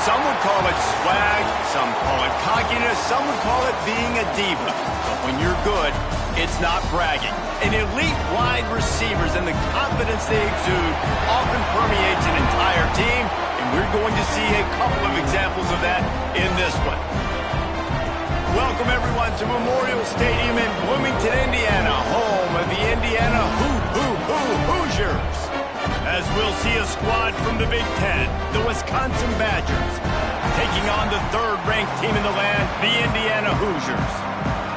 Some would call it swag, some call it cockiness, some would call it being a diva. But when you're good, it's not bragging. An elite wide receivers and the confidence they exude often permeates an entire team, and we're going to see a couple of examples of that in this one. Welcome, everyone, to Memorial Stadium in Bloomington, Indiana, home of the Indiana Hoosiers. As we'll see a squad from the Big Ten, the Wisconsin Badgers, taking on the third-ranked team in the land, the Indiana Hoosiers.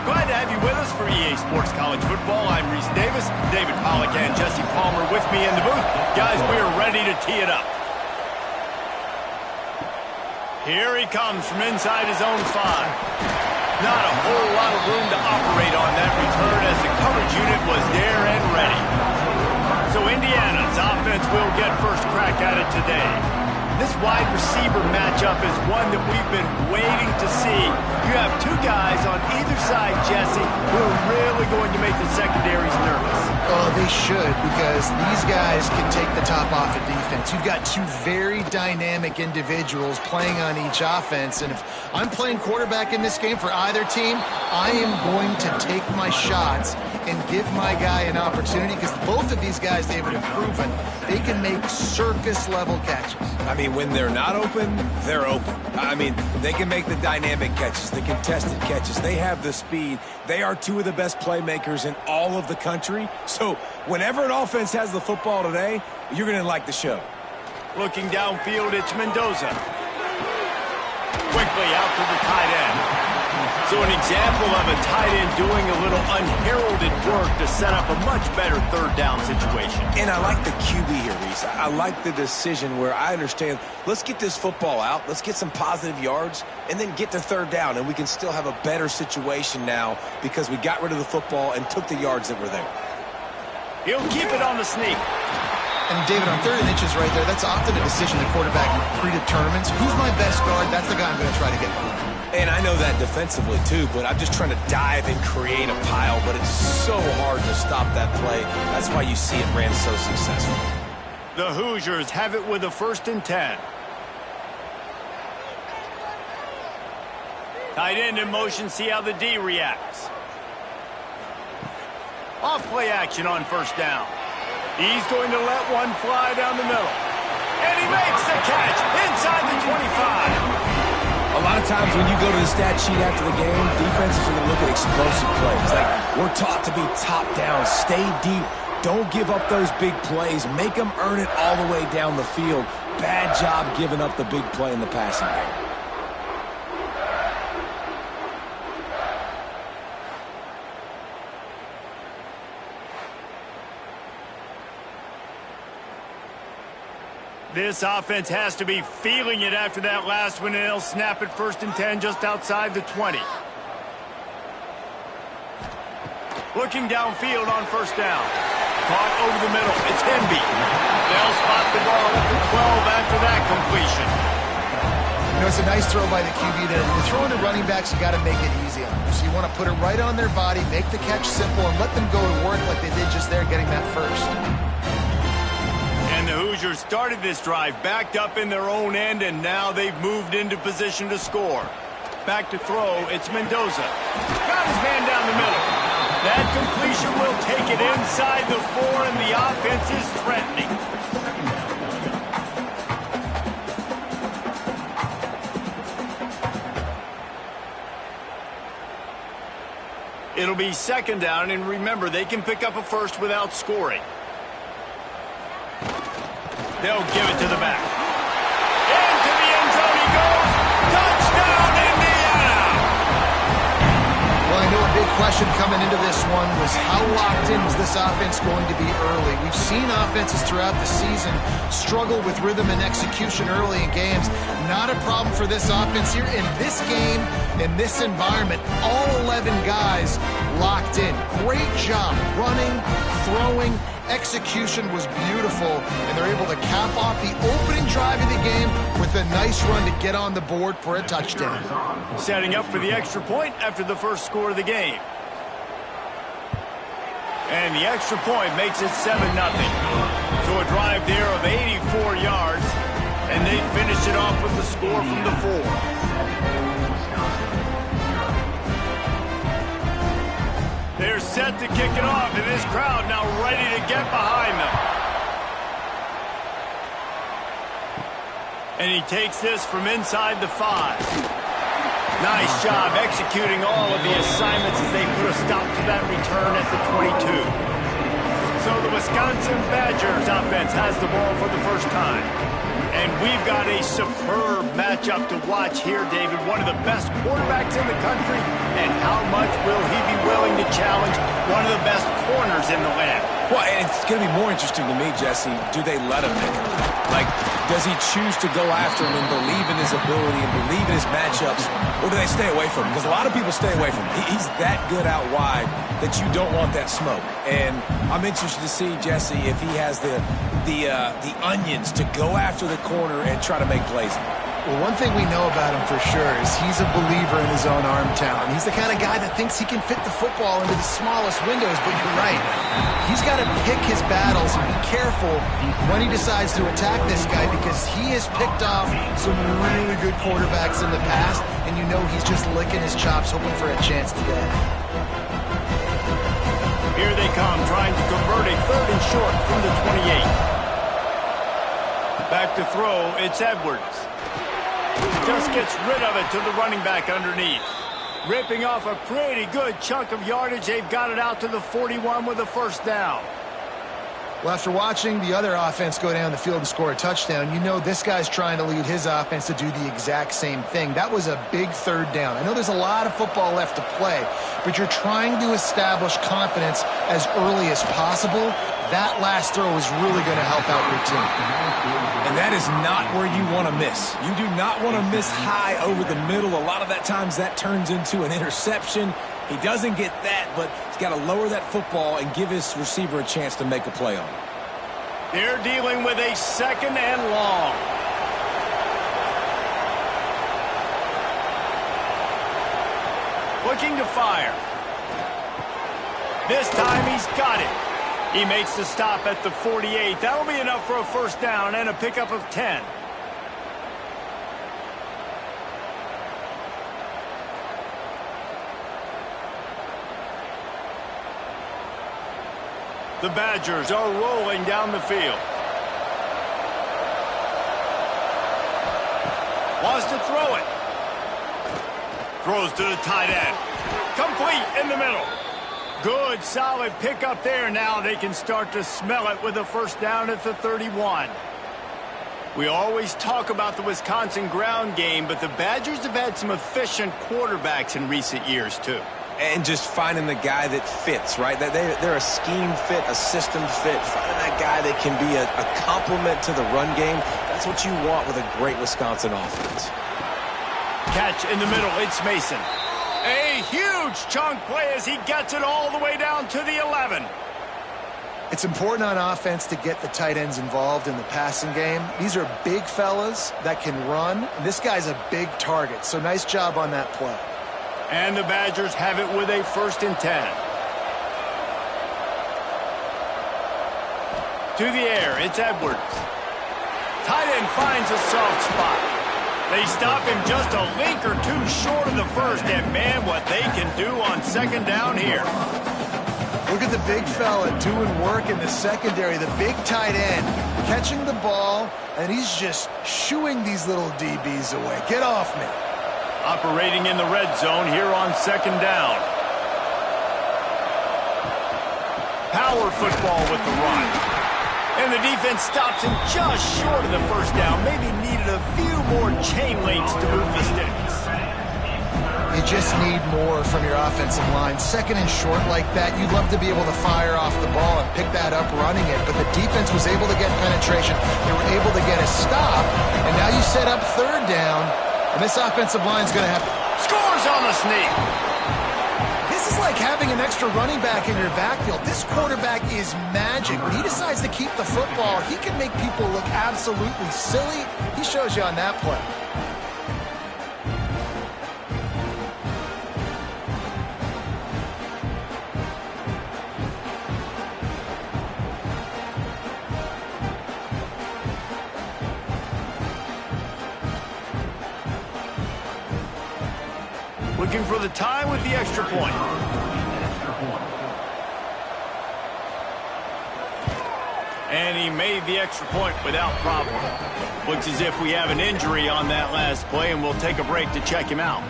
Glad to have you with us for EA Sports College Football. I'm Reese Davis, David Pollack, and Jesse Palmer with me in the booth. Guys, we are ready to tee it up. Here he comes from inside his own 5. Not a whole lot of room to operate on that return as the coverage unit was there and ready. So Indiana's offense will get first crack at it today. This wide receiver matchup is one that we've been waiting to see. You have two guys on either side, Jesse, who are really going to make the secondaries nervous. Oh, they should, because these guys can take the top off of defense. You've got two very dynamic individuals playing on each offense, and if I'm playing quarterback in this game for either team, I am going to take my shots and give my guy an opportunity, because both of these guys, David, have proven they can make circus-level catches. I mean, when they're not open, they're open. I mean, they can make the dynamic catches, the contested catches. They have the speed. They are two of the best playmakers in all of the country. So whenever an offense has the football today, you're going to like the show. Looking downfield, it's Mendoza. Quickly out to the tight end. So an example of a tight end doing a little unheralded work to set up a much better third down situation. And I like the QB here, Reese. I like the decision where I understand, let's get this football out, let's get some positive yards, and then get to third down, and we can still have a better situation now because we got rid of the football and took the yards that were there. He'll keep it on the sneak. And David, on 3rd and inches right there, that's often a decision the quarterback predetermines. Who's my best guard? That's the guy I'm going to try to get. And I know that defensively, too, but I'm just trying to dive and create a pile, but it's so hard to stop that play. That's why you see it ran so successful. The Hoosiers have it with a 1st and 10. Tight end in motion, see how the D reacts. Off play action on 1st down. He's going to let one fly down the middle. And he makes the catch inside the 25. A lot of times when you go to the stat sheet after the game, defenses are going to look at explosive plays. Like, we're taught to be top down, stay deep, don't give up those big plays, make them earn it all the way down the field. Bad job giving up the big play in the passing game. This offense has to be feeling it after that last one, and they'll snap it 1st and 10 just outside the 20. Looking downfield on 1st down. Caught over the middle. It's Hemby. They'll spot the ball at the 12 after that completion. You know, it's a nice throw by the QB there. When you're throwing to running backs, you got to make it easy on them. So you want to put it right on their body, make the catch simple, and let them go to work like they did just there, getting that first. And the Hoosiers started this drive backed up in their own end, and now they've moved into position to score. Back to throw, it's Mendoza. Got his man down the middle. That completion will take it inside the 4, and the offense is threatening. It'll be 2nd down, and remember, they can pick up a first without scoring. They'll give it to the back. Into the end zone he goes. Touchdown, Indiana! Well, I know a big question coming into this one was how locked in was this offense going to be early? We've seen offenses throughout the season struggle with rhythm and execution early in games. Not a problem for this offense here. In this game, in this environment, all 11 guys locked in. Great job running, throwing. Execution was beautiful, and they're able to cap off the opening drive of the game with a nice run to get on the board for a touchdown. Setting up for the extra point after the first score of the game. And the extra point makes it 7-0. So a drive there of 84 yards And they finish it off with the score from the 4. They're set to kick it off, and this crowd now ready to get behind them. And he takes this from inside the 5. Nice job executing all of the assignments as they put a stop to that return at the 22. So the Wisconsin Badgers offense has the ball for the first time. And we've got a superb matchup to watch here, David. One of the best quarterbacks in the country. And how much will he be willing to challenge one of the best corners in the land? Well, and it's going to be more interesting to me, Jesse, do they let him make it? Like, does he choose to go after him and believe in his ability and believe in his matchups, or do they stay away from him? Because a lot of people stay away from him. He's that good out wide that you don't want that smoke. And I'm interested to see, Jesse, if he has the onions to go after the corner and try to make plays. Well, one thing we know about him for sure is he's a believer in his own arm talent. He's the kind of guy that thinks he can fit the football into the smallest windows, but you're right. He's got to pick his battles and be careful when he decides to attack this guy, because he has picked off some really good quarterbacks in the past, and you know he's just licking his chops hoping for a chance today. Here they come, trying to convert a 3rd and short from the 28. Back to throw, it's Edwards. Just gets rid of it to the running back underneath. Ripping off a pretty good chunk of yardage. They've got it out to the 41 with a first down. Well, after watching the other offense go down the field and score a touchdown, you know this guy's trying to lead his offense to do the exact same thing. That was a big 3rd down. I know there's a lot of football left to play, but you're trying to establish confidence as early as possible. That last throw is really going to help out your team. And that is not where you want to miss. You do not want to miss high over the middle. A lot of that times that turns into an interception. He doesn't get that, but he's got to lower that football and give his receiver a chance to make a play on it. They're dealing with a 2nd and long. Looking to fire. This time he's got it. He makes the stop at the 48. That'll be enough for a first down and a pickup of 10. The Badgers are rolling down the field. Wants to throw it. Throws to the tight end. Complete in the middle. Good, solid pickup there. Now they can start to smell it with a first down at the 31. We always talk about the Wisconsin ground game, but the Badgers have had some efficient quarterbacks in recent years, too. And just finding the guy that fits, right? They're a scheme fit, a system fit. Finding that guy that can be a complement to the run game. That's what you want with a great Wisconsin offense. Catch in the middle. It's Mason. A huge chunk play as he gets it all the way down to the 11. It's important on offense to get the tight ends involved in the passing game. These are big fellas that can run. This guy's a big target, so nice job on that play. And the Badgers have it with a 1st and 10. To the air, it's Edwards. Tight end finds a soft spot. They stop him just a link or two short of the first, and man, what they can do on 2nd down here. Look at the big fella doing work in the secondary, the big tight end, catching the ball, and he's just shooing these little DBs away. Get off me. Operating in the red zone here on 2nd down. Power football with the run. And the defense stops him just short of the first down. Maybe needed a few more chain links to move the sticks. You just need more from your offensive line. 2nd and short like that, you'd love to be able to fire off the ball and pick that up running it, but the defense was able to get penetration. They were able to get a stop, and now you set up 3rd down, and this offensive line's going to have... Scores on the sneak. This is like having an extra running back in your backfield. This quarterback is magic. When he decides to keep the football, he can make people look absolutely silly. He shows you on that play. looking for the tie with the extra point. And he made the extra point without problem. Looks as if we have an injury on that last play, and we'll take a break to check him out.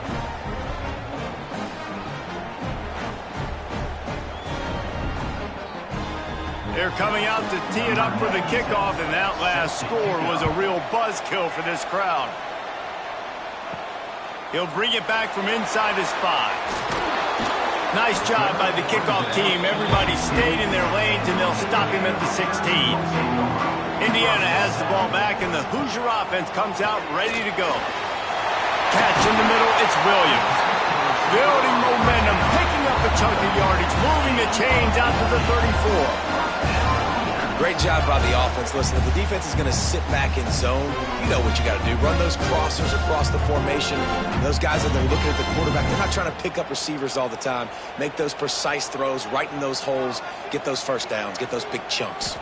They're coming out to tee it up for the kickoff, and that last score was a real buzzkill for this crowd. He'll bring it back from inside his 5. Nice job by the kickoff team. Everybody stayed in their lanes, and they'll stop him at the 16. Indiana has the ball back, and the Hoosier offense comes out ready to go. Catch in the middle, it's Williams. Building momentum, picking up a chunk of yardage, moving the chains out to the 34. Great job by the offense. Listen, if the defense is going to sit back in zone, you know what you got to do. Run those crossers across the formation. Those guys that are looking at the quarterback, they're not trying to pick up receivers all the time. Make those precise throws, right in those holes, get those first downs, get those big chunks.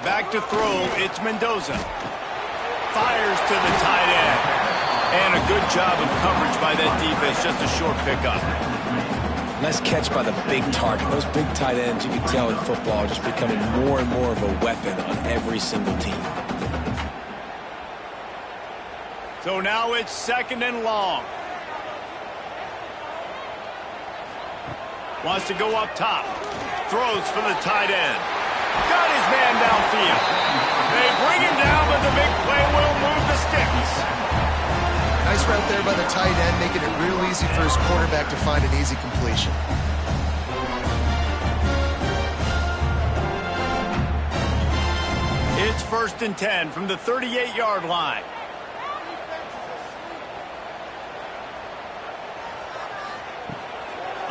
Back to throw, it's Mendoza. Fires to the tight end. And a good job of coverage by that defense, just a short pickup. Nice catch by the big target. Those big tight ends, you can tell in football, are just becoming more and more of a weapon on every single team. So now it's 2nd and long. Wants to go up top. Throws for the tight end. Got his man downfield. They bring him down, but the big play will move the sticks. Nice route there by the tight end, making it real easy for his quarterback to find an easy completion. It's 1st and 10 from the 38-yard line.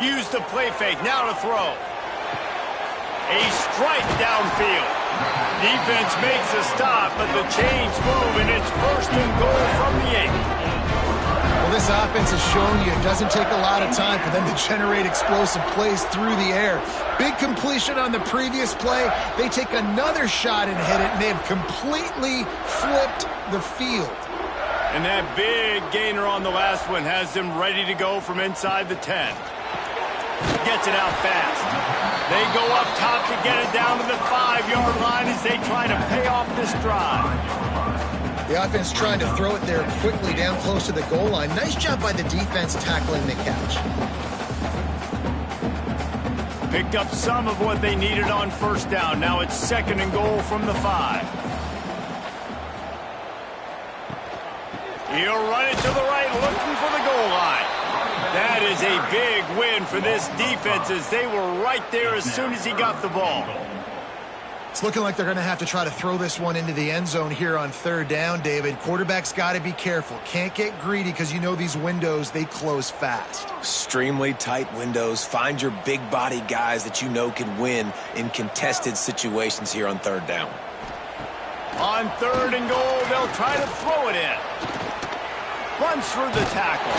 Use the play fake, now to throw. A strike downfield. Defense makes a stop, but the chains move, and it's 1st and goal from the 8. Well, this offense has shown you it doesn't take a lot of time for them to generate explosive plays through the air. Big completion on the previous play. They take another shot and hit it, and they have completely flipped the field. And that big gainer on the last one has them ready to go from inside the 10. Gets it out fast. They go up top to get it down to the 5-yard line as they try to pay off this drive. The offense trying to throw it there quickly down close to the goal line. Nice job by the defense tackling the catch. Picked up some of what they needed on 1st down. Now it's 2nd and goal from the 5. He'll run it to the right, looking for the goal line. That is a big win for this defense as they were right there as soon as he got the ball. It's looking like they're going to have to try to throw this one into the end zone here on 3rd down, David. Quarterback's got to be careful. Can't get greedy because you know these windows, they close fast. Extremely tight windows. Find your big body guys that you know can win in contested situations here on 3rd down. On 3rd and goal, they'll try to throw it in. Runs through the tackle.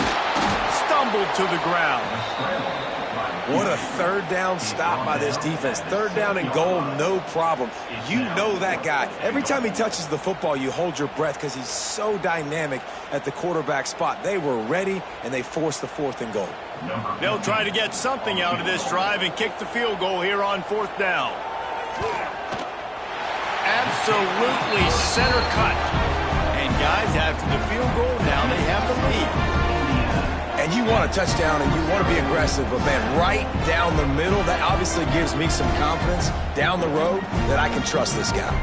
Stumbled to the ground. What a 3rd down stop by this defense. 3rd down and goal, no problem. You know that guy. Every time he touches the football, you hold your breath because he's so dynamic at the quarterback spot. They were ready, and they forced the 4th and goal. They'll try to get something out of this drive and kick the field goal here on 4th down. Absolutely center cut. And guys, after the field goal, now they have the lead. And you want a touchdown and you want to be aggressive, but man, right down the middle, that obviously gives me some confidence down the road that I can trust this guy.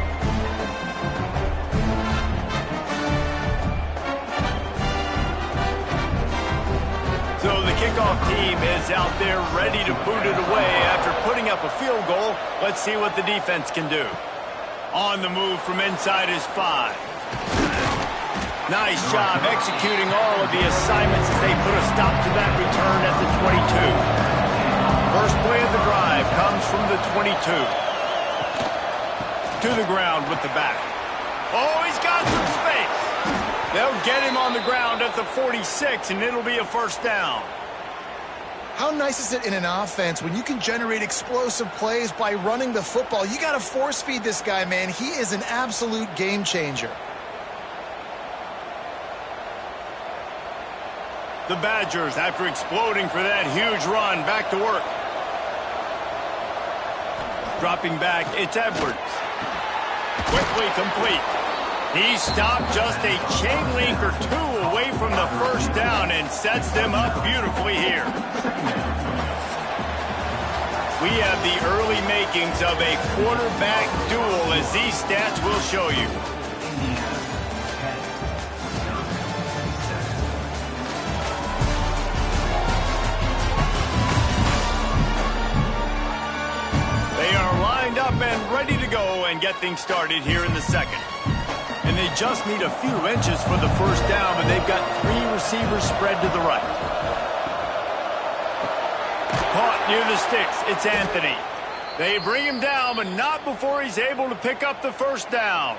So the kickoff team is out there ready to boot it away after putting up a field goal. Let's see what the defense can do. On the move from inside his 5. Nice job executing all of the assignments as they put a stop to that return at the 22. First play of the drive comes from the 22. To the ground with the back. Oh, he's got some space. They'll get him on the ground at the 46, and it'll be a 1st down. How nice is it in an offense when you can generate explosive plays by running the football? You got to force feed this guy, man. He is an absolute game changer. The Badgers, after exploding for that huge run, back to work. Dropping back, it's Edwards. Quickly complete. He stopped just a chain link or two away from the first down and sets them up beautifully here. We have the early makings of a quarterback duel, as these stats will show you. They are lined up and ready to go and get things started here in the second. And they just need a few inches for the first down, but they've got 3 receivers spread to the right. Caught near the sticks, it's Anthony. They bring him down, but not before he's able to pick up the first down.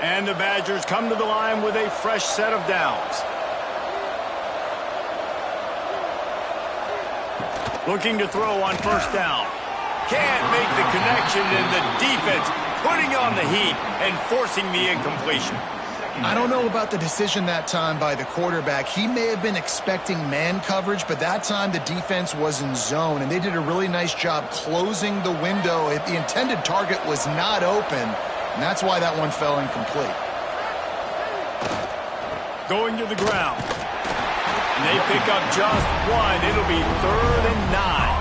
And the Badgers come to the line with a fresh set of downs. Looking to throw on first down. Can't make the connection, and the defense putting on the heat and forcing the incompletion. I don't know about the decision that time by the quarterback. He may have been expecting man coverage, but that time the defense was in zone, and they did a really nice job closing the window. The intended target was not open, and that's why that one fell incomplete. Going to the ground. And they pick up just one. It'll be 3rd and 9.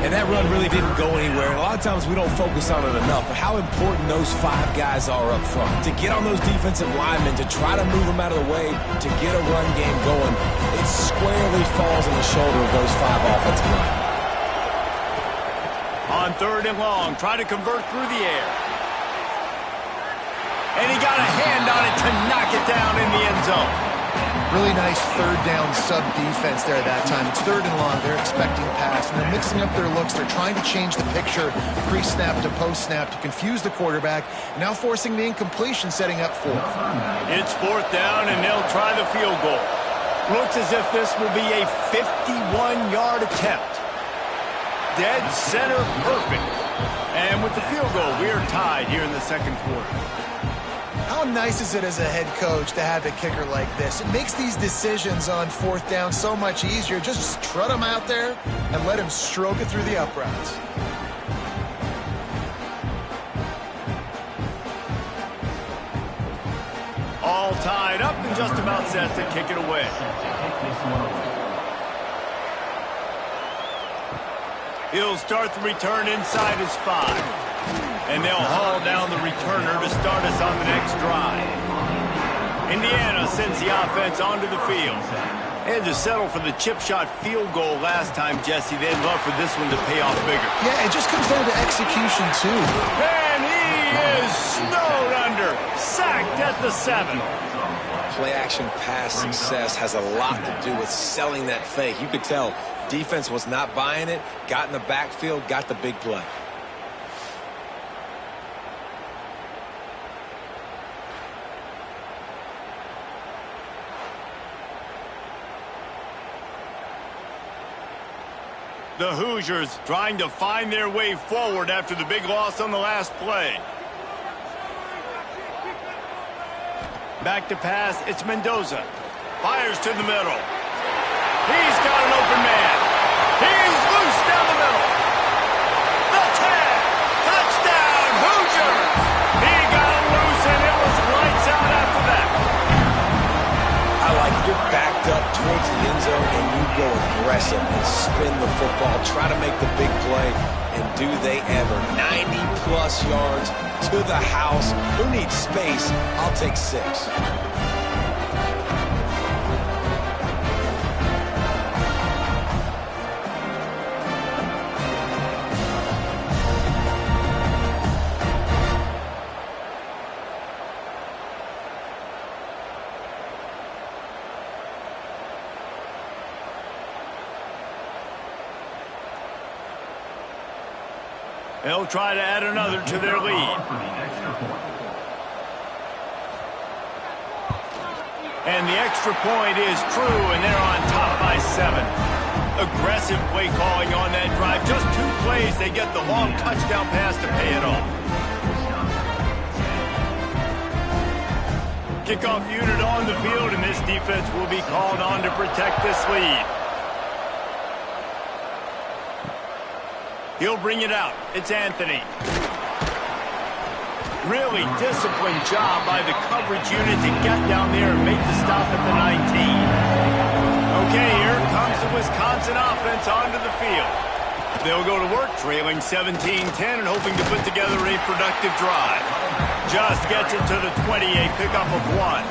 And that run really didn't go anywhere. And a lot of times we don't focus on it enough, but how important those 5 guys are up front. To get on those defensive linemen, to try to move them out of the way, to get a run game going, it squarely falls on the shoulder of those 5 offensive linemen. On 3rd and long, try to convert through the air. And he got a hand on it to knock it down in the end zone. Really nice 3rd down sub-defense there that time. It's 3rd and long. They're expecting pass, and they're mixing up their looks. They're trying to change the picture pre-snap to post-snap to confuse the quarterback, and now forcing the incompletion, setting up 4th. It's 4th down, and they'll try the field goal. Looks as if this will be a 51-yard attempt. Dead center perfect. And with the field goal, we are tied here in the second quarter. How nice is it as a head coach to have a kicker like this? It makes these decisions on 4th down so much easier. Just strut him out there and let him stroke it through the uprights. All tied up and just about set to kick it away. He'll start the return inside his 5. And they'll haul down the returner to start us on the next drive. Indiana sends the offense onto the field. They had to settle for the chip shot field goal last time, Jesse. They'd love for this one to pay off bigger. Yeah, it just comes down to execution, too. And he is snowed under. Sacked at the 7. Play-action pass success has a lot to do with selling that fake. You could tell defense was not buying it, got in the backfield, got the big play. The Hoosiers trying to find their way forward after the big loss on the last play. Back to pass, it's Mendoza. Fires to the middle. He's got an open man. He's loose down the middle. The tag. Touchdown, Hoosiers. He got him loose, and it was lights out after that. I like it. You're backed up towards the end zone, and you go aggressive and spin the football, try to make the big play, and do they ever. 90-plus yards to the house. Who needs space? I'll take 6. They'll try to add another to their lead. And the extra point is true, and they're on top by 7. Aggressive play calling on that drive. Just 2 plays, they get the long touchdown pass to pay it off. Kickoff unit on the field, and this defense will be called on to protect this lead. He'll bring it out. It's Anthony. Really disciplined job by the coverage unit to get down there and make the stop at the 19. Okay, here comes the Wisconsin offense onto the field. They'll go to work trailing 17-10 and hoping to put together a productive drive. Just gets it to the 20, a pickup of 1.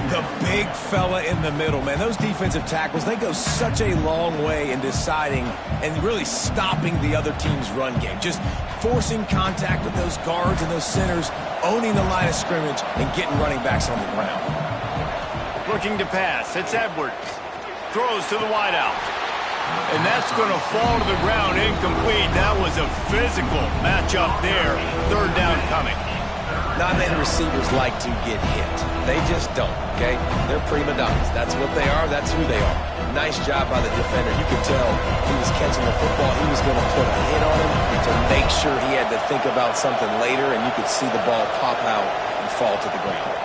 The big fella in the middle, man. Those defensive tackles, they go such a long way in deciding and really stopping the other team's run game. Just forcing contact with those guards and those centers, owning the line of scrimmage, and getting running backs on the ground. Looking to pass. It's Edwards. Throws to the wideout. And that's going to fall to the ground incomplete. That was a physical matchup there. 3rd down coming. Not many receivers like to get hit. They just don't, okay? They're prima donnas. That's what they are. That's who they are. Nice job by the defender. You could tell he was catching the football. He was going to put a hit on him to make sure he had to think about something later, and you could see the ball pop out and fall to the ground.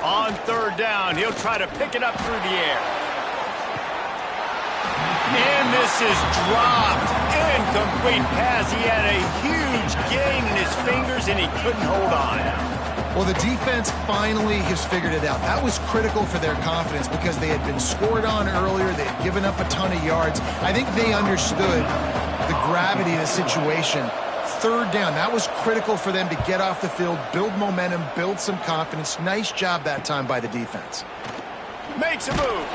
On 3rd down, he'll try to pick it up through the air. And this is dropped. Incomplete pass. He had a huge gain in his fingers, and he couldn't hold on. Well, the defense finally has figured it out. That was critical for their confidence because they had been scored on earlier. They had given up a ton of yards. I think they understood the gravity of the situation. 3rd down, that was critical for them to get off the field, build momentum, build some confidence. Nice job that time by the defense. Makes a move.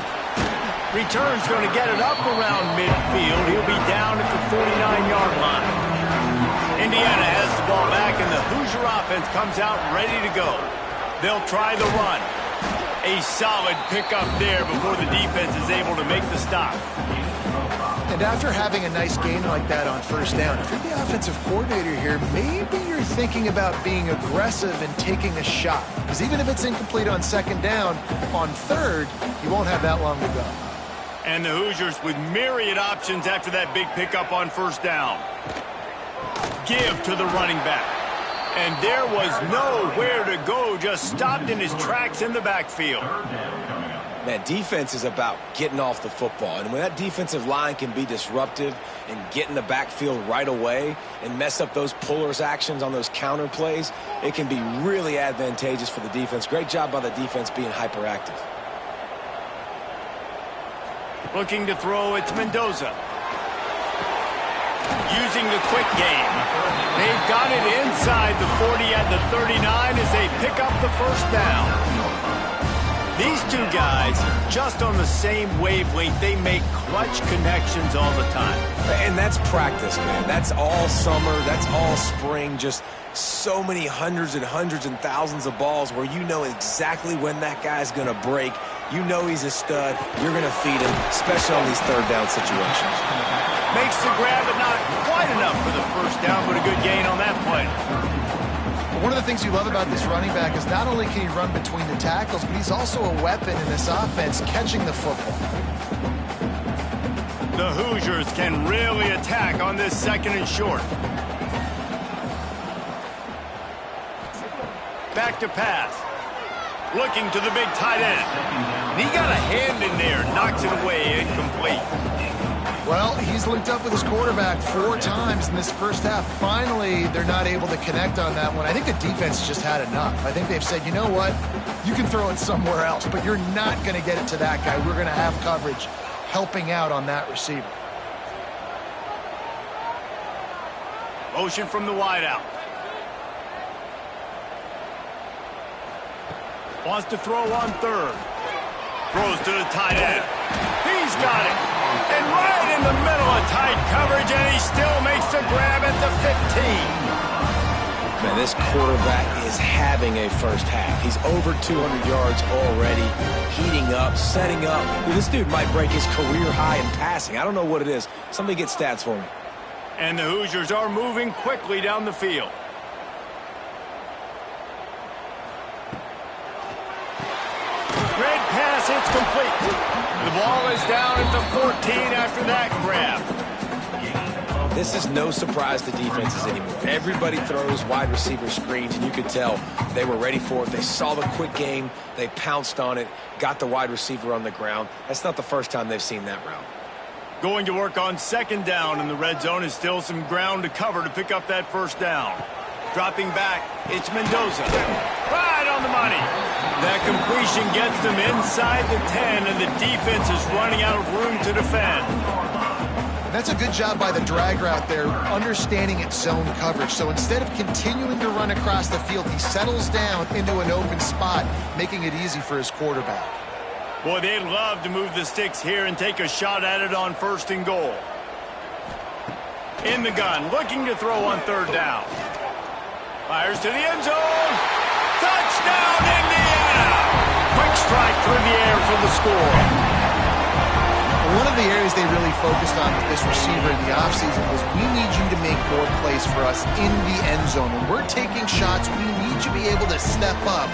Return's going to get it up around midfield. He'll be down at the 49-yard line. Indiana has the ball back, and the Hoosier offense comes out ready to go. They'll try the run. A solid pickup there before the defense is able to make the stop. And after having a nice gain like that on 1st down, if you're the offensive coordinator here, maybe you're thinking about being aggressive and taking a shot. Because even if it's incomplete on 2nd down, on 3rd, you won't have that long to go. And the Hoosiers with myriad options after that big pickup on 1st down. Give to the running back. And there was nowhere to go, just stopped in his tracks in the backfield. Man, defense is about getting off the football. And when that defensive line can be disruptive and get in the backfield right away and mess up those pullers actions on those counter plays, it can be really advantageous for the defense. Great job by the defense being hyperactive. Looking to throw, it's Mendoza. Using the quick game. They've got it inside the 40 at the 39 as they pick up the 1st down. These 2 guys, just on the same wavelength, they make clutch connections all the time. And that's practice, man. That's all summer. That's all spring. Just so many hundreds and hundreds and thousands of balls where you know exactly when that guy's going to break. You know he's a stud. You're going to feed him, especially on these 3rd down situations. Makes the grab, but not quite enough for the 1st down, but a good gain on that play. One of the things you love about this running back is not only can he run between the tackles, but he's also a weapon in this offense catching the football. The Hoosiers can really attack on this 2nd and short. Back to pass. Looking to the big tight end. And he got a hand in there, knocks it away, incomplete. Well, he's linked up with his quarterback 4 times in this 1st half. Finally, they're not able to connect on that one. I think the defense just had enough. I think they've said, you know what? You can throw it somewhere else, but you're not going to get it to that guy. We're going to have coverage helping out on that receiver. Motion from the wideout. Wants to throw on 3rd. Throws to the tight end. He's got it. And right in the middle of tight coverage, and he still makes the grab at the 15. Man, this quarterback is having a 1st half. He's over 200 yards already, heating up, setting up. Dude, this dude might break his career high in passing. I don't know what it is. Somebody get stats for me. And the Hoosiers are moving quickly down the field. Red pass, it's complete. The ball is down at the 14 after that grab. This is no surprise to defenses anymore. Everybody throws wide receiver screens, and you could tell they were ready for it. They saw the quick game. They pounced on it, got the wide receiver on the ground. That's not the first time they've seen that route. Going to work on second down in the red zone is still some ground to cover to pick up that first down. Dropping back, it's Mendoza. Right on the money. That completion gets them inside the 10, and the defense is running out of room to defend. That's a good job by the drag route there, understanding its zone coverage. So instead of continuing to run across the field, he settles down into an open spot, making it easy for his quarterback. Boy, they'd love to move the sticks here and take a shot at it on 1st and goal. In the gun, looking to throw on 3rd down. Fires to the end zone. Touchdown, Indiana! Quick strike through the air for the score. One of the areas they really focused on with this receiver in the offseason was, we need you to make more plays for us in the end zone. When we're taking shots, we need you to be able to step up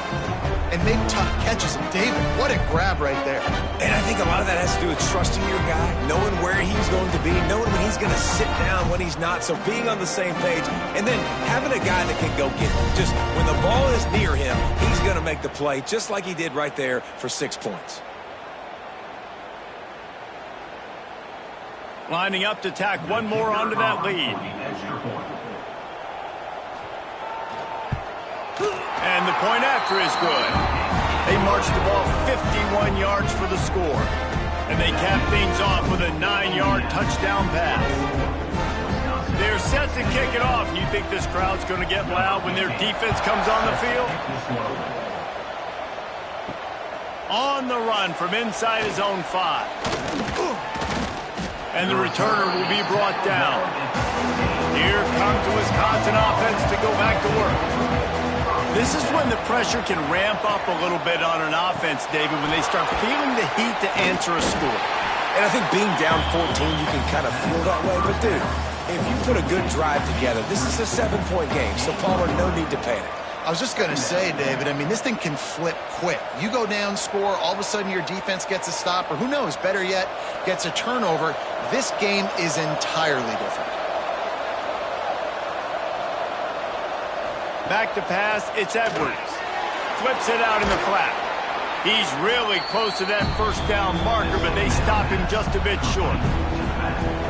and make tough catches. And David, what a grab right there. And I think a lot of that has to do with trusting your guy, knowing where he's going to be, knowing when he's going to sit down, when he's not. So being on the same page, and then having a guy that can go get it. Just when the ball is near him, he's going to make the play, just like he did right there for 6 points. Lining up to tack one more onto that lead. And the point after is good. They marched the ball 51 yards for the score. And they cap things off with a 9-yard touchdown pass. They're set to kick it off. You think this crowd's going to get loud when their defense comes on the field? On the run from inside his own 5. And the returner will be brought down. Here comes the Wisconsin offense to go back to work. This is when the pressure can ramp up a little bit on an offense, David, when they start feeling the heat to answer a score. And I think being down 14, you can kind of feel that way. But, dude, if you put a good drive together, this is a 7-point game. So, Palmer, no need to panic. I was just going to say, David, I mean, this thing can flip quick. You go down, score, all of a sudden your defense gets a stop, or who knows, better yet, gets a turnover. This game is entirely different. Back to pass, it's Edwards. Flips it out in the flat. He's really close to that first down marker, but they stop him just a bit short.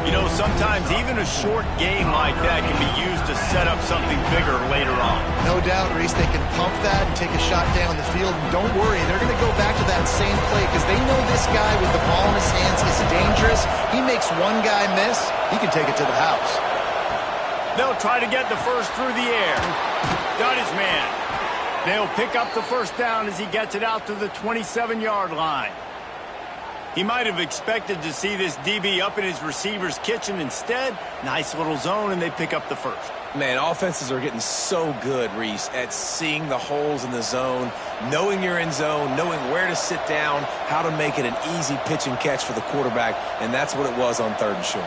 You know, sometimes even a short game like that can be used to set up something bigger later on. No doubt, Reese, they can pump that and take a shot down the field. And don't worry, they're going to go back to that same play because they know this guy with the ball in his hands is dangerous. He makes one guy miss, he can take it to the house. They'll try to get the first through the air. Got his man. They'll pick up the first down as he gets it out to the 27-yard line. He might have expected to see this DB up in his receiver's kitchen. Instead, nice little zone, and they pick up the first. Man, offenses are getting so good, Reese, at seeing the holes in the zone, knowing you're in zone, knowing where to sit down, how to make it an easy pitch and catch for the quarterback, and that's what it was on 3rd and short.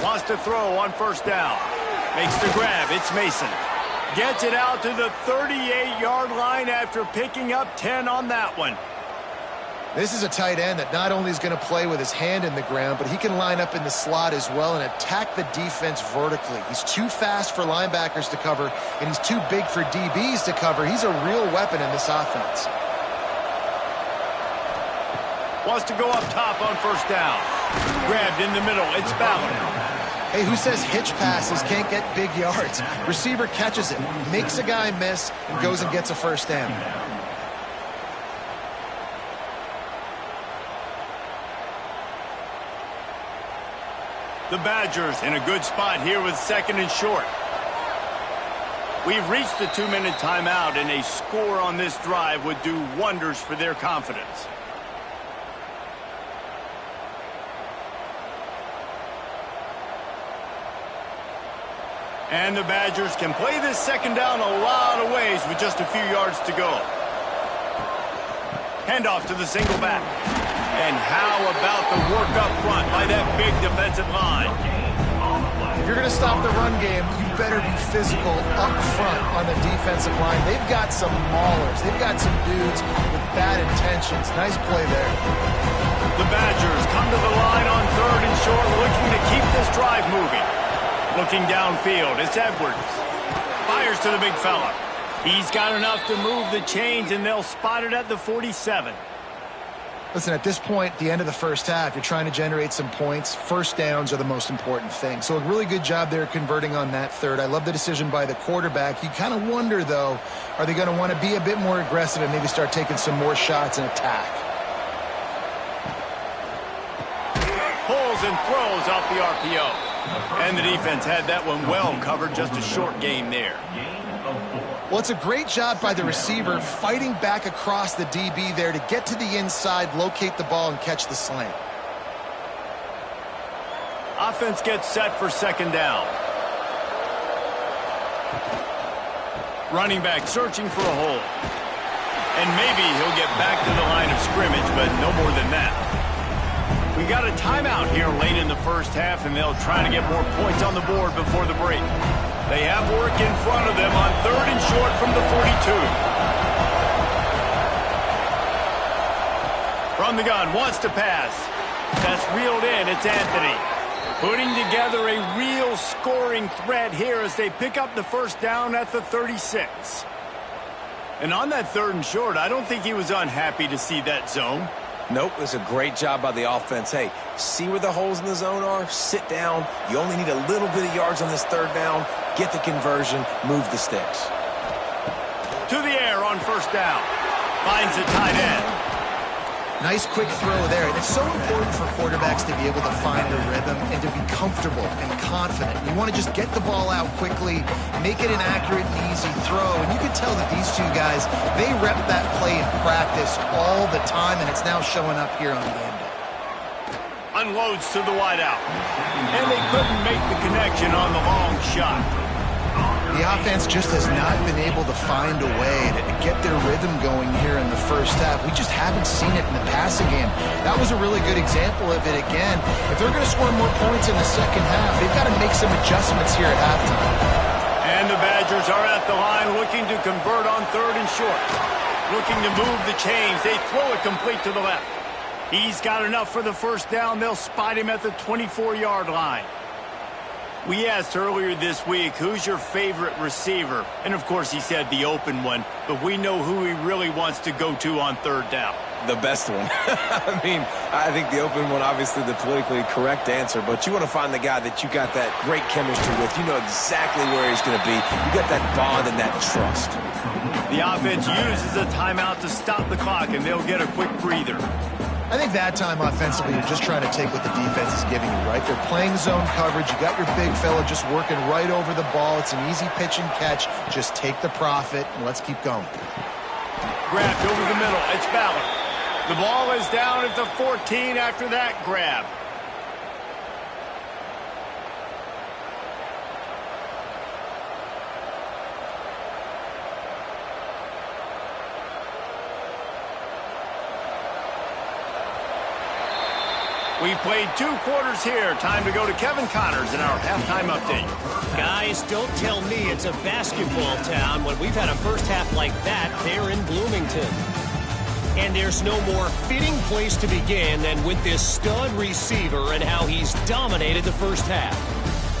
Wants to throw on first down. Makes the grab. It's Mason. Gets it out to the 38-yard line after picking up 10 on that one. This is a tight end that not only is going to play with his hand in the ground, but he can line up in the slot as well and attack the defense vertically. He's too fast for linebackers to cover, and he's too big for DBs to cover. He's a real weapon in this offense. Wants to go up top on first down. Grabbed in the middle. It's Ballard. Hey, who says hitch passes can't get big yards? Receiver catches it, makes a guy miss, and goes and gets a first down. The Badgers in a good spot here with 2nd and short. We've reached the 2-minute timeout, and a score on this drive would do wonders for their confidence. And the Badgers can play this second down a lot of ways with just a few yards to go. Handoff to the single back. And how about the work up front by that big defensive line? If you're going to stop the run game, you better be physical up front on the defensive line. They've got some maulers. They've got some dudes with bad intentions. Nice play there. The Badgers come to the line on 3rd and short, looking to keep this drive moving. Looking downfield, it's Edwards. Fires to the big fella. He's got enough to move the chains, and they'll spot it at the 47. Listen, at this point, at the end of the first half, you're trying to generate some points. First downs are the most important thing. So a really good job there converting on that third. I love the decision by the quarterback. You kind of wonder, though, are they going to want to be a bit more aggressive and maybe start taking some more shots and attack? Pulls and throws off the RPO. And the defense had that one well covered. Just a short game there. Well, it's a great job by the receiver fighting back across the DB there to get to the inside, locate the ball, and catch the slant. Offense gets set for 2nd down. Running back searching for a hole. And maybe he'll get back to the line of scrimmage, but no more than that. We got a timeout here late in the first half, and they'll try to get more points on the board before the break. They have work in front of them on 3rd and short from the 42. From the gun, wants to pass. That's reeled in, it's Anthony. Putting together a real scoring threat here as they pick up the first down at the 36. And on that 3rd and short, I don't think he was unhappy to see that zone. Nope, it was a great job by the offense. Hey, see where the holes in the zone are? Sit down. You only need a little bit of yards on this 3rd down. Get the conversion. Move the sticks. To the air on 1st down. Finds the tight end. Nice quick throw there. And it's so important for quarterbacks to be able to find the rhythm and to be comfortable and confident. You want to just get the ball out quickly, make it an accurate and easy throw. And you can tell that these two guys, they rep that play in practice all the time, and it's now showing up here on game day. Unloads to the wideout. And they couldn't make the connection on the long shot. The offense just has not been able to find a way to get their rhythm going here in the first half. We just haven't seen it in the passing game. That was a really good example of it again. If they're going to score more points in the second half, they've got to make some adjustments here at halftime. And the Badgers are at the line looking to convert on 3rd and short. Looking to move the chains. They throw it complete to the left. He's got enough for the first down. They'll spot him at the 24-yard line. We asked earlier this week, who's your favorite receiver? And, of course, he said the open one, but we know who he really wants to go to on 3rd down. The best one. I mean, I think the open one, obviously the politically correct answer, but you want to find the guy that you got that great chemistry with. You know exactly where he's going to be. You got that bond and that trust. The offense uses a timeout to stop the clock, and they'll get a quick breather. I think that time offensively, you're just trying to take what the defense is giving you, right? They're playing zone coverage. You got your big fella just working right over the ball. It's an easy pitch and catch. Just take the profit, and let's keep going. Grabbed over the middle. It's Ballard. The ball is down at the 14 after that grab. We've played 2 quarters here. Time to go to Kevin Connors in our halftime update. Guys, don't tell me it's a basketball town when we've had a first half like that there in Bloomington. And there's no more fitting place to begin than with this stud receiver and how he's dominated the first half.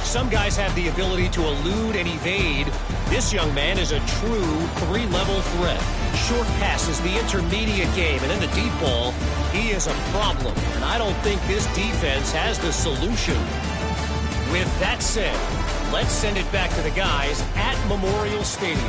Some guys have the ability to elude and evade. This young man is a true 3-level threat. Short passes, the intermediate game, and then the deep ball. He is a problem, and I don't think this defense has the solution. With that said, let's send it back to the guys at Memorial Stadium.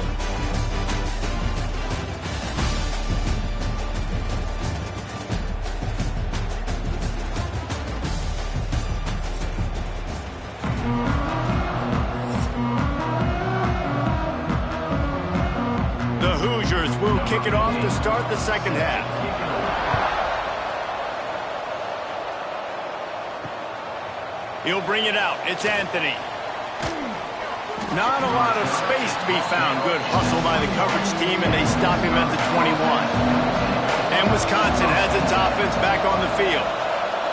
The Hoosiers will kick it off to start the second half. He'll bring it out. It's Anthony. Not a lot of space to be found. Good hustle by the coverage team, and they stop him at the 21. And Wisconsin has its offense back on the field.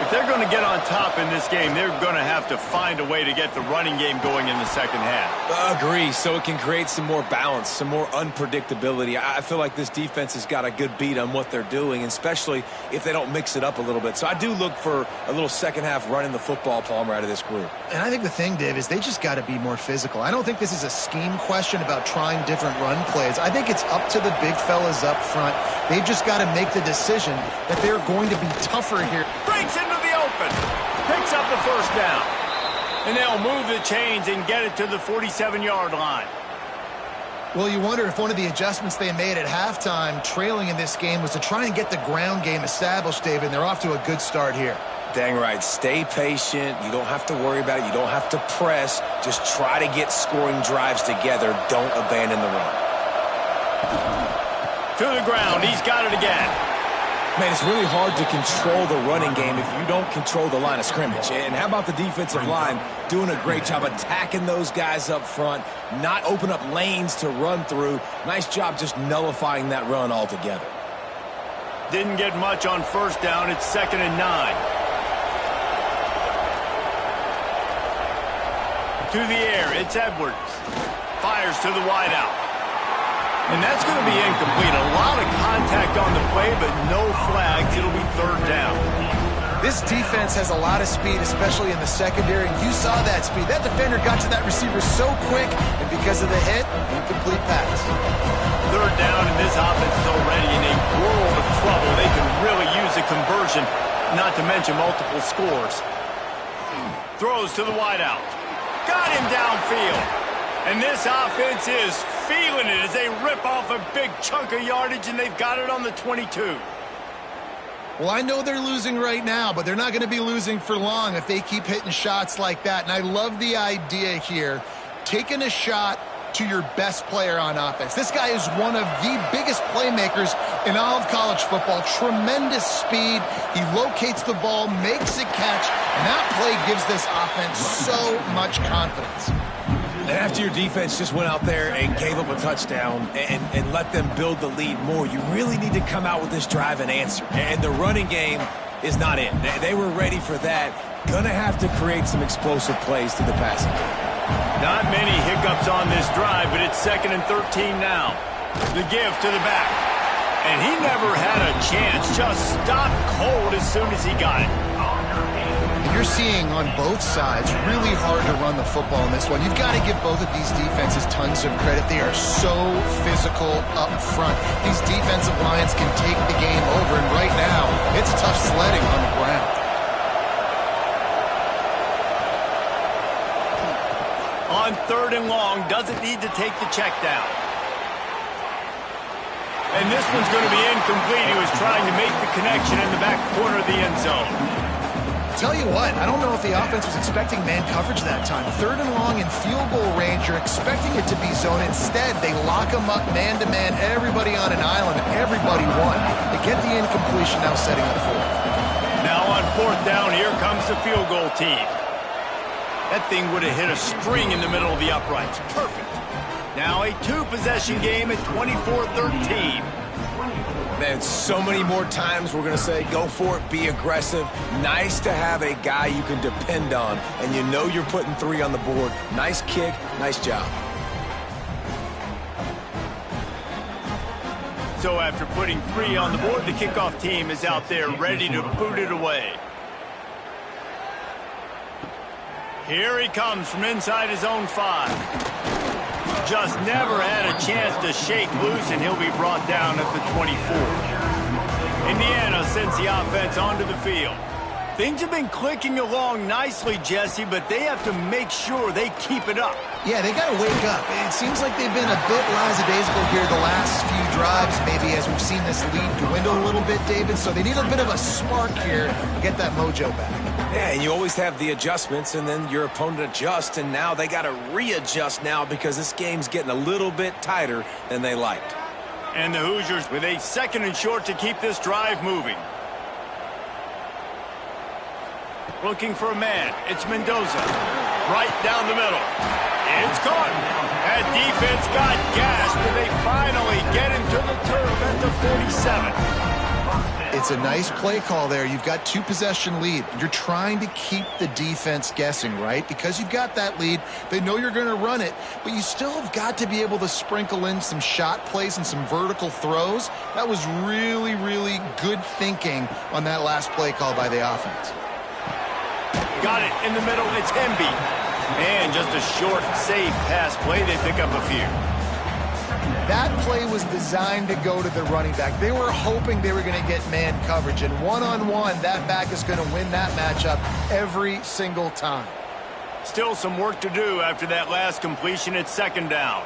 If they're going to get on top in this game, they're going to have to find a way to get the running game going in the second half. Agree, so it can create some more balance, some more unpredictability. I feel like this defense has got a good beat on what they're doing, especially if they don't mix it up a little bit. So I do look for a little second half running the football, Palmer, out of this group. And I think the thing, Dave, is they just got to be more physical. I don't think this is a scheme question about trying different run plays. I think it's up to the big fellas up front. They've just got to make the decision that they're going to be tougher here. Breaks into the open. Picks up the first down. And they'll move the chains and get it to the 47-yard line. Well, you wonder if one of the adjustments they made at halftime, trailing in this game, was to try and get the ground game established, David, and they're off to a good start here. Dang right. Stay patient. You don't have to worry about it. You don't have to press. Just try to get scoring drives together. Don't abandon the run. To the ground. He's got it again. Man, it's really hard to control the running game if you don't control the line of scrimmage. And how about the defensive line doing a great job attacking those guys up front, not open up lanes to run through. Nice job just nullifying that run altogether. Didn't get much on first down. It's 2nd and 9. To the air, it's Edwards. Fires to the wideout. And that's going to be incomplete. A lot of contact on the play, but no flags. It'll be 3rd down. This defense has a lot of speed, especially in the secondary. You saw that speed. That defender got to that receiver so quick, and because of the hit, incomplete pass. 3rd down, and this offense is already in a world of trouble. They can really use a conversion, not to mention multiple scores. Throws to the wideout. Got him downfield. And this offense is feeling it as they rip off a big chunk of yardage, and they've got it on the 22. Well, I know they're losing right now, but they're not going to be losing for long if they keep hitting shots like that. And I love the idea here, taking a shot to your best player on offense. This guy is one of the biggest playmakers in all of college football. Tremendous speed. He locates the ball, makes a catch, and that play gives this offense so much confidence. And after your defense just went out there and gave up a touchdown and let them build the lead more, you really need to come out with this drive and answer. And the running game is not in. They were ready for that. Gonna have to create some explosive plays through the passing game. Not many hiccups on this drive, but it's 2nd and 13 now. The give to the back. And he never had a chance. Just stopped cold as soon as he got it. You're seeing on both sides really hard to run the football in this one. You've got to give both of these defenses tons of credit. They are so physical up front. These defensive lines can take the game over, and right now, it's tough sledding on the ground. On 3rd and long, doesn't need to take the check down. And this one's going to be incomplete. He was trying to make the connection in the back corner of the end zone. Tell you what, I don't know if the offense was expecting man coverage that time. 3rd and long in field goal range, you're expecting it to be zone. Instead, they lock them up man-to-man, everybody on an island, everybody won. They get the incompletion, now setting up 4th. Now on 4th down, here comes the field goal team. That thing would have hit a string in the middle of the uprights. Perfect. Now a 2-possession game at 24-13. Man, so many more times we're going to say, go for it, be aggressive. Nice to have a guy you can depend on, and you know you're putting 3 on the board. Nice kick, nice job. So after putting 3 on the board, the kickoff team is out there ready to boot it away. Here he comes from inside his own 5. Just never had a chance to shake loose, and he'll be brought down at the 24. Indiana sends the offense onto the field. Things have been clicking along nicely, Jesse, but they have to make sure they keep it up. Yeah, they got to wake up. It seems like they've been a bit lackadaisical here the last few drives, maybe as we've seen this lead dwindle a little bit, David. So they need a bit of a spark here to get that mojo back. Yeah, and you always have the adjustments, and then your opponent adjusts, and now they got to readjust now because this game's getting a little bit tighter than they liked. And the Hoosiers with a 2nd and short to keep this drive moving. Looking for a man. It's Mendoza. Right down the middle. It's caught. That defense got gashed, but they finally get him to the turf at the 47. It's It's a nice play call there. You've got 2-possession lead. You're trying to keep the defense guessing, right? Because you've got that lead, they know you're going to run it, but you still have got to be able to sprinkle in some shot plays and some vertical throws. That was really, really good thinking on that last play call by the offense. Got it in the middle. It's Embiid. And just a short, safe pass play. They pick up a few. That play was designed to go to the running back. They were hoping they were going to get man coverage. And one-on-one, that back is going to win that matchup every single time. Still some work to do after that last completion at second down.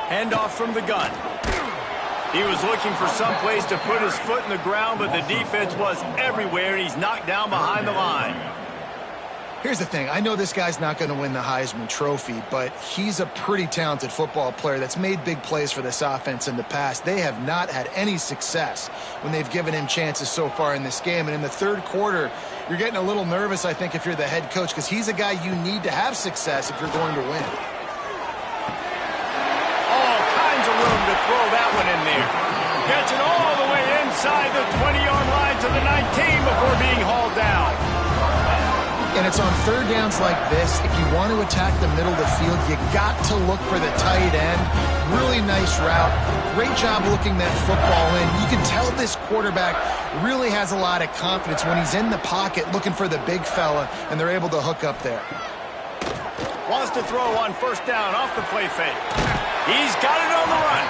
Handoff from the gun. He was looking for some place to put his foot in the ground, but the defense was everywhere, and he's knocked down behind the line. Here's the thing. I know this guy's not going to win the Heisman Trophy, but he's a pretty talented football player that's made big plays for this offense in the past. They have not had any success when they've given him chances so far in this game. And in the third quarter, you're getting a little nervous, I think, if you're the head coach, because he's a guy you need to have success if you're going to win. All kinds of room to throw that one in there. Gets it all the way inside the 20-yard line to the 19 before being hauled down. And it's on third downs like this. If you want to attack the middle of the field, you got to look for the tight end. Really nice route. Great job looking that football in. You can tell this quarterback really has a lot of confidence when he's in the pocket looking for the big fella, and they're able to hook up there. Wants to throw on first down off the play fake. He's got it on the run.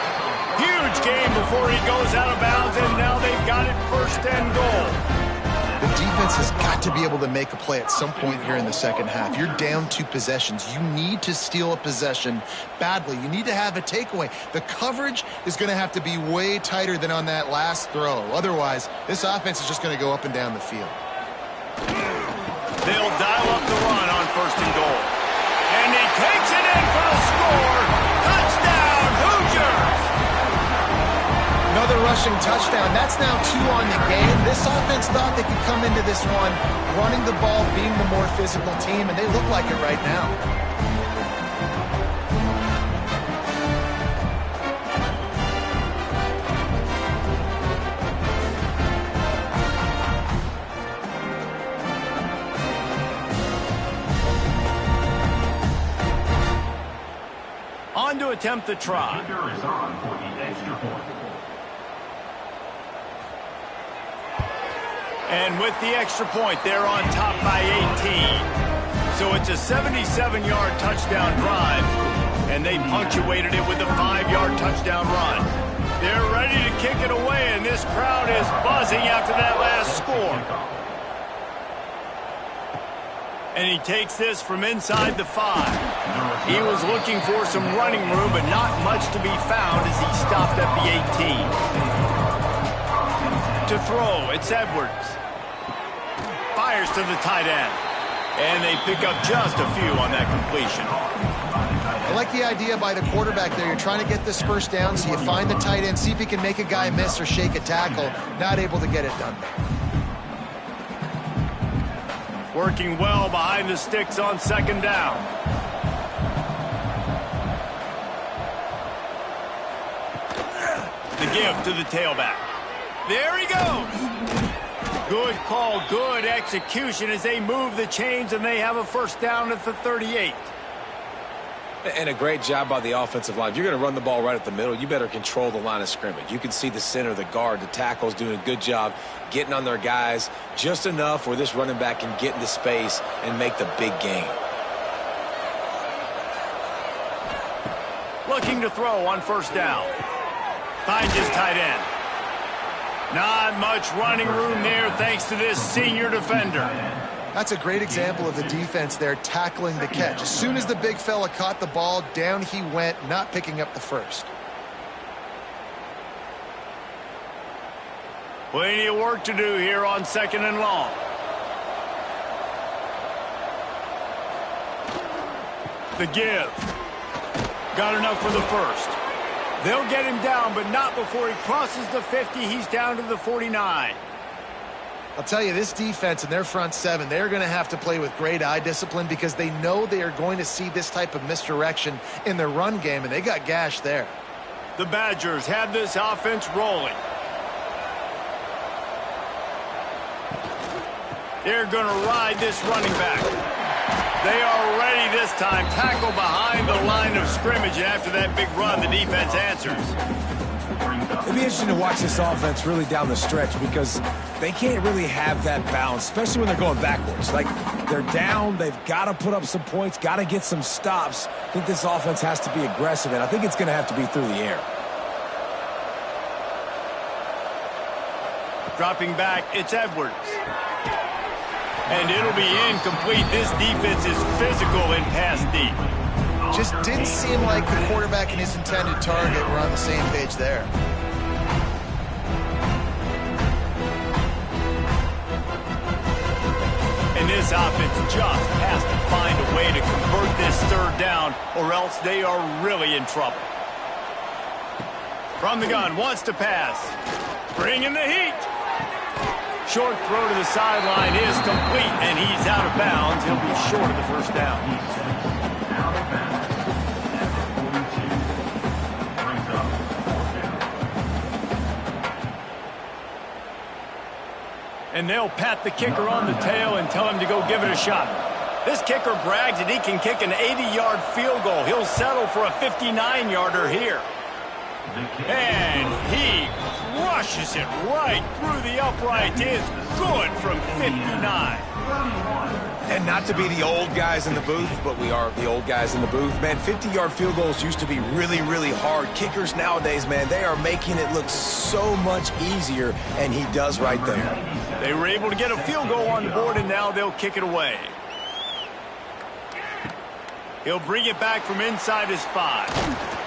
Huge game before he goes out of bounds, and now they've got it first and goal. The defense has got to be able to make a play at some point here in the second half. You're down 2 possessions. You need to steal a possession badly. You need to have a takeaway. The coverage is going to have to be way tighter than on that last throw. Otherwise, this offense is just going to go up and down the field. They'll dial up the run on first and goal. And he takes it in for the score. Touchdown, Hoosiers! Another rushing touchdown. That's now 2 on the game. This offense thought they could come into this one running the ball, being the more physical team, and they look like it right now. On to attempt the try. And with the extra point, they're on top by 18. So it's a 77-yard touchdown drive, and they punctuated it with a 5-yard touchdown run. They're ready to kick it away, and this crowd is buzzing after that last score. And he takes this from inside the 5. He was looking for some running room, but not much to be found as he stopped at the 18. To throw, it's Edwards. Fires to the tight end. And they pick up just a few on that completion. I like the idea by the quarterback there. You're trying to get this first down, so you find the tight end, see if he can make a guy miss or shake a tackle. Not able to get it done. Working well behind the sticks on second down. The give to the tailback. There he goes. Good call, good execution as they move the chains, and they have a first down at the 38. And a great job by the offensive line. If you're going to run the ball right at the middle, you better control the line of scrimmage. You can see the center, the guard, the tackles doing a good job getting on their guys just enough where this running back can get into space and make the big gain. Looking to throw on first down. Finds his tight end. Not much running room there thanks to this senior defender. That's a great example of the defense there tackling the catch. As soon as the big fella caught the ball, down he went, not picking up the first. Plenty of work to do here on second and long. The give. Got enough for the first. They'll get him down, but not before he crosses the 50. He's down to the 49. I'll tell you, this defense and their front seven, they're going to have to play with great eye discipline because they know they are going to see this type of misdirection in their run game, and they got gashed there. The Badgers have this offense rolling. They're going to ride this running back. They are ready this time. Tackle behind the line of scrimmage, and after that big run, the defense answers. It'll be interesting to watch this offense really down the stretch because they can't really have that balance, especially when they're going backwards. Like, they're down, they've got to put up some points, got to get some stops. I think this offense has to be aggressive, and I think it's going to have to be through the air. Dropping back, it's Edwards. And it'll be incomplete. This defense is physical and pass deep. Just didn't seem like the quarterback and his intended target were on the same page there. And this offense just has to find a way to convert this third down, or else they are really in trouble. From the gun, wants to pass. Bringing the heat. Short throw to the sideline is complete, and he's out of bounds. He'll be short of the first down. And they'll pat the kicker on the tail and tell him to go give it a shot. This kicker brags that he can kick an 80-yard field goal. He'll settle for a 59-yarder here. And he crushes it right through the upright. It's good from 59. And not to be the old guys in the booth, but we are the old guys in the booth. Man, 50-yard field goals used to be really, really hard. Kickers nowadays, man, they are making it look so much easier, and he does right there. They were able to get a field goal on the board, and now they'll kick it away. He'll bring it back from inside his 5.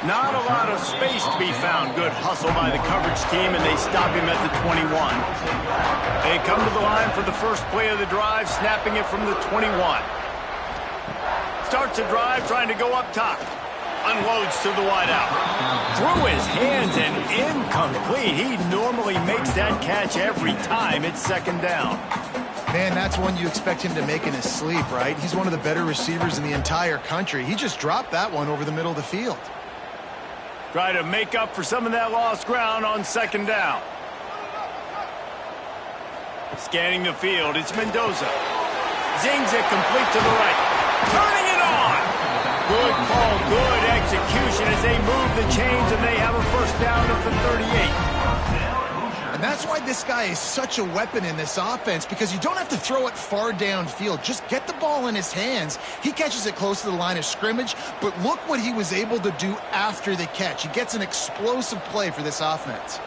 Not a lot of space to be found. Good hustle by the coverage team, and they stop him at the 21. They come to the line for the first play of the drive, snapping it from the 21. Starts a drive trying to go up top. Unloads to the wideout. Through his hands and incomplete. He normally makes that catch every time. It's second down. Man, that's one you expect him to make in his sleep, right? He's one of the better receivers in the entire country. He just dropped that one over the middle of the field. Try to make up for some of that lost ground on second down. Scanning the field, it's Mendoza. Zings it complete to the right. Turning it on! Good call, good execution as they move the chains, and they have a first down at the 38. And that's why this guy is such a weapon in this offense, because you don't have to throw it far downfield. Just get the ball in his hands. He catches it close to the line of scrimmage, but look what he was able to do after the catch. He gets an explosive play for this offense.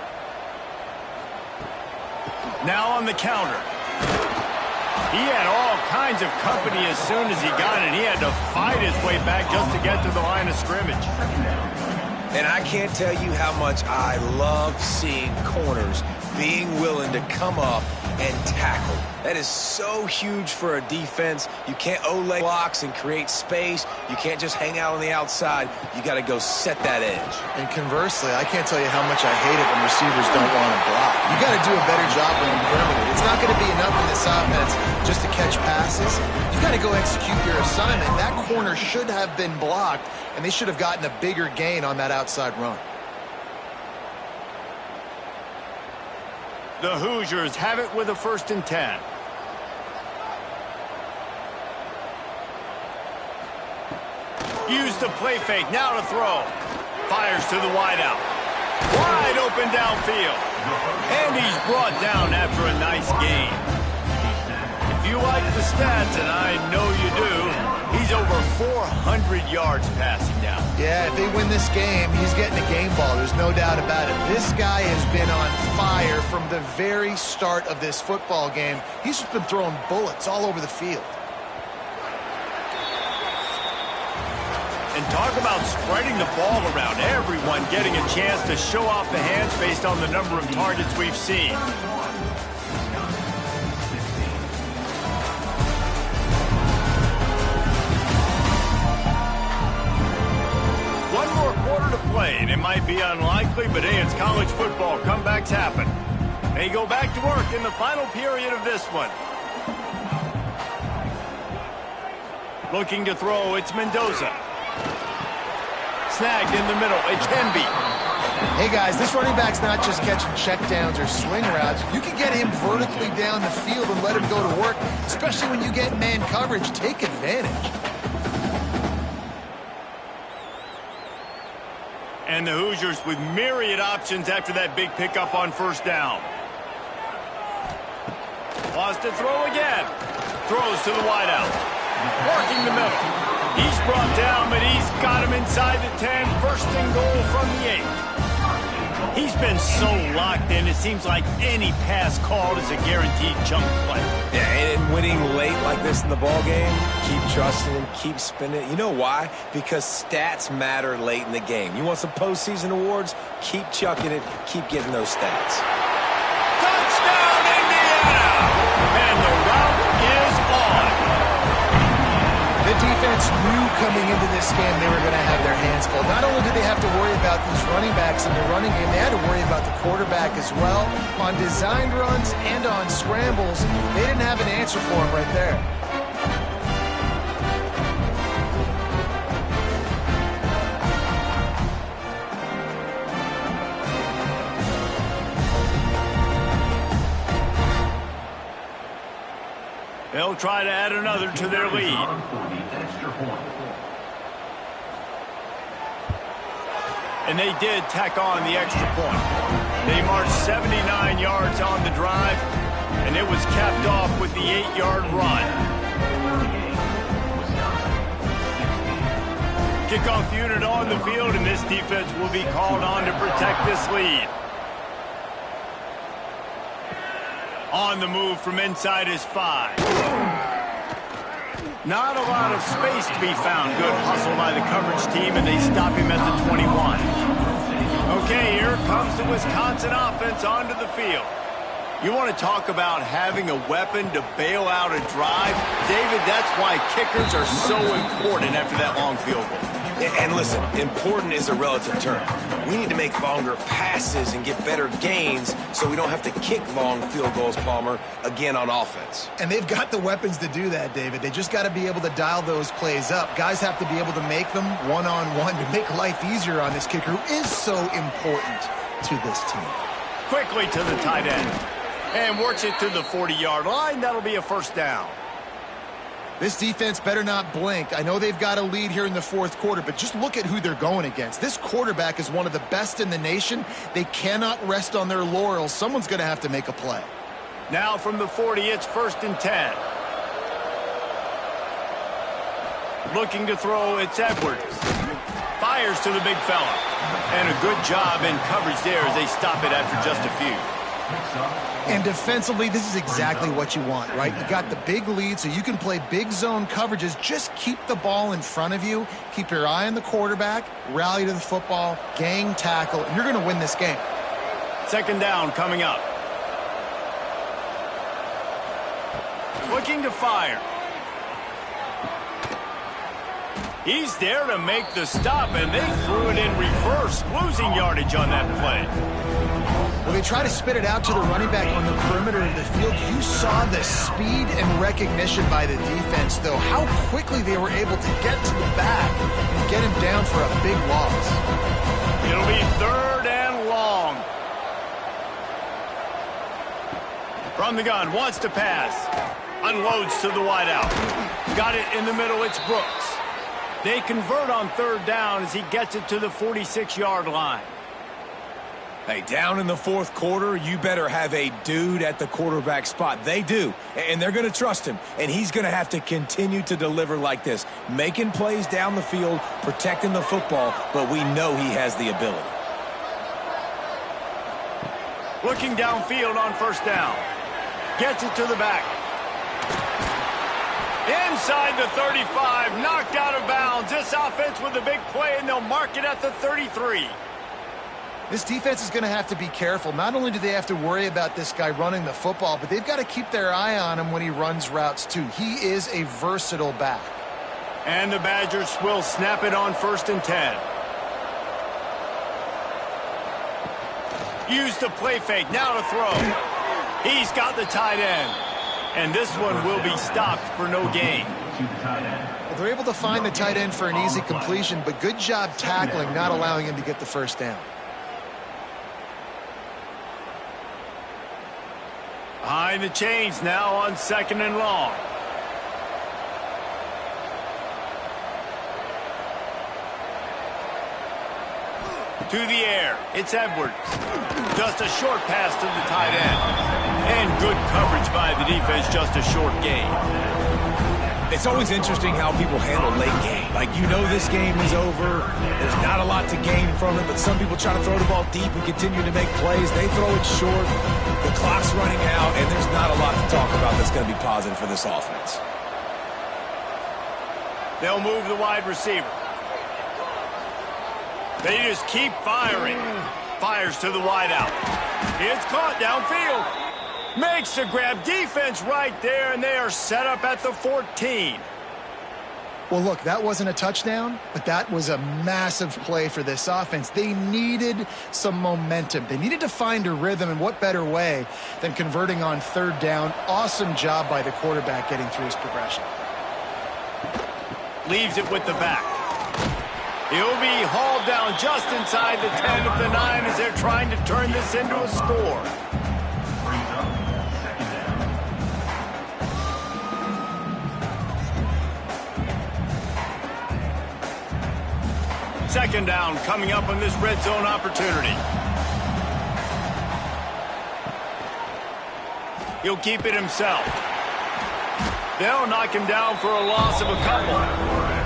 Now on the counter. He had all kinds of company as soon as he got it. He had to fight his way back just to get to the line of scrimmage. And I can't tell you how much I love seeing corners being willing to come up and tackle. That is so huge for a defense. You can't O-leg blocks and create space. You can't just hang out on the outside. You got to go set that edge. And conversely, I can't tell you how much I hate it when receivers don't want to block. You got to do a better job when you're perimeter. It's not going to be enough in this offense just to catch passes. You got to go execute your assignment. That corner should have been blocked, and they should have gotten a bigger gain on that outside run. The Hoosiers have it with a 1st and 10. Use the play fake, now to throw. Fires to the wideout. Wide open downfield. And he's brought down after a nice gain. If you like the stats, and I know you do, he's over 400 yards passing now. Yeah, if they win this game, he's getting a game ball. There's no doubt about it. This guy has been on fire from the very start of this football game. He's just been throwing bullets all over the field. And talk about spreading the ball around. Everyone getting a chance to show off the hands based on the number of targets we've seen. One more quarter to play, and it might be unlikely, but hey, it's college football. Comebacks happen. They go back to work in the final period of this one. Looking to throw, it's Mendoza. snagged in the middle. It can be. Hey, guys, this running back's not just catching checkdowns or swing routes. You can get him vertically down the field and let him go to work, especially when you get man coverage. Take advantage. And the Hoosiers with myriad options after that big pickup on first down. Wants to throw again. Throws to the wideout. Working the middle. He's brought down, but he's got him inside the 10. First and goal from the 8. He's been so locked in, it seems like any pass called is a guaranteed chunk play. Yeah, and winning late like this in the ball game, keep trusting him, keep spinning it. You know why? Because stats matter late in the game. You want some postseason awards? Keep chucking it, keep getting those stats. Touchdown, Indiana! And the route is on. The defense knew coming into this game they were going to have their hands full. Not only did they have to worry about these running backs in the running game, they had to worry about the quarterback as well. On designed runs and on scrambles, they didn't have an answer for him right there. They'll try to add another to their lead. And they did tack on the extra point. They marched 79 yards on the drive, and it was capped off with the 8-yard run. Kickoff unit on the field, and this defense will be called on to protect this lead. On the move from inside his 5. Not a lot of space to be found. Good hustle by the coverage team, and they stop him at the 21. Okay, here comes the Wisconsin offense onto the field. You want to talk about having a weapon to bail out a drive? David, that's why kickers are so important after that long field goal. And listen, important is a relative term. We need to make longer passes and get better gains so we don't have to kick long field goals, Palmer, again on offense. And they've got the weapons to do that, David. They just got to be able to dial those plays up. Guys have to be able to make them one-on-one to make life easier on this kicker, who is so important to this team. Quickly to the tight end. And works it to the 40-yard line. That'll be a first down. This defense better not blink. I know they've got a lead here in the fourth quarter, but just look at who they're going against. This quarterback is one of the best in the nation. They cannot rest on their laurels. Someone's going to have to make a play. Now from the 40, it's 1st and 10. Looking to throw, it's Edwards. Fires to the big fella. And a good job in coverage there as they stop it after just a few. And defensively, this is exactly what you want, right? You got the big lead, so you can play big zone coverages. Just keep the ball in front of you. Keep your eye on the quarterback. Rally to the football. Gang tackle. And you're going to win this game. Second down coming up. Looking to fire. He's there to make the stop, and they threw it in reverse, losing yardage on that play. Well, they try to spit it out to the running back on the perimeter of the field. You saw the speed and recognition by the defense, though. How quickly they were able to get to the back and get him down for a big loss. It'll be 3rd and long. From the gun, wants to pass. Unloads to the wideout. Got it in the middle, it's Brooks. They convert on 3rd down as he gets it to the 46-yard line. Hey, down in the fourth quarter, you better have a dude at the quarterback spot. They do, and they're going to trust him, and he's going to have to continue to deliver like this, making plays down the field, protecting the football, but we know he has the ability. Looking downfield on 1st down. Gets it to the back. Inside the 35, knocked out of bounds. This offense with a big play, and they'll mark it at the 33. This defense is going to have to be careful. Not only do they have to worry about this guy running the football, but they've got to keep their eye on him when he runs routes too. He is a versatile back. And the Badgers will snap it on 1st and 10. Use the play fake, now to throw. He's got the tight end. And this one will be stopped for no gain. Well, they're able to find the tight end for an easy completion, but good job tackling, not allowing him to get the first down. Behind the chains now on 2nd and long. To the air, it's Edwards. Just a short pass to the tight end. And good coverage by the defense, just a short gain. It's always interesting how people handle late game. Like, you know this game is over. There's not a lot to gain from it, but some people try to throw the ball deep and continue to make plays. They throw it short. The clock's running out, and there's not a lot to talk about that's going to be positive for this offense. They'll move the wide receiver. They just keep firing. Fires to the wideout. It's caught downfield. Makes the grab. Defense right there, and they are set up at the 14. Well, look, that wasn't a touchdown, but that was a massive play for this offense. They needed some momentum. They needed to find a rhythm, and what better way than converting on 3rd down. Awesome job by the quarterback getting through his progression. Leaves it with the back. He'll be hauled down just inside the 10 of the 9 as they're trying to turn this into a score. Second down coming up on this red zone opportunity. He'll keep it himself. They'll knock him down for a loss of a couple.